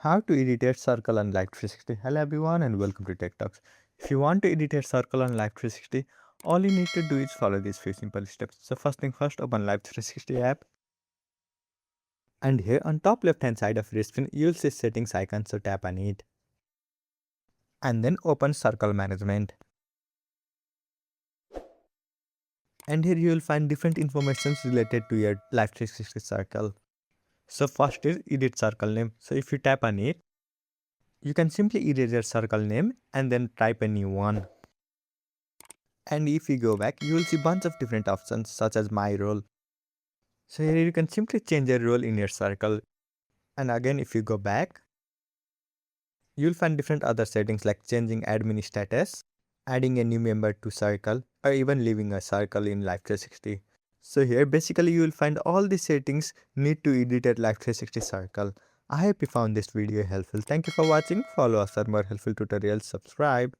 How to edit a circle on Life360. Hello everyone and welcome to Tech Talks. If you want to edit a circle on Life360, all you need to do is follow these few simple steps. So first thing first, open Life360 app, and here on top left hand side of your screen, you'll see settings icon, so tap on it. And then open circle management. And here you will find different informations related to your Life360 circle. So first is edit circle name. So if you tap on it, you can simply erase your circle name and then type a new one. And if you go back, you will see bunch of different options such as my role. So here you can simply change a role in your circle. And again, if you go back, you'll find different other settings like changing admin status, adding a new member to circle, or even leaving a circle in Life360. So here basically you will find all the settings need to edit at Life360 circle. I hope you found this video helpful. Thank you for watching. Follow us for more helpful tutorials. Subscribe.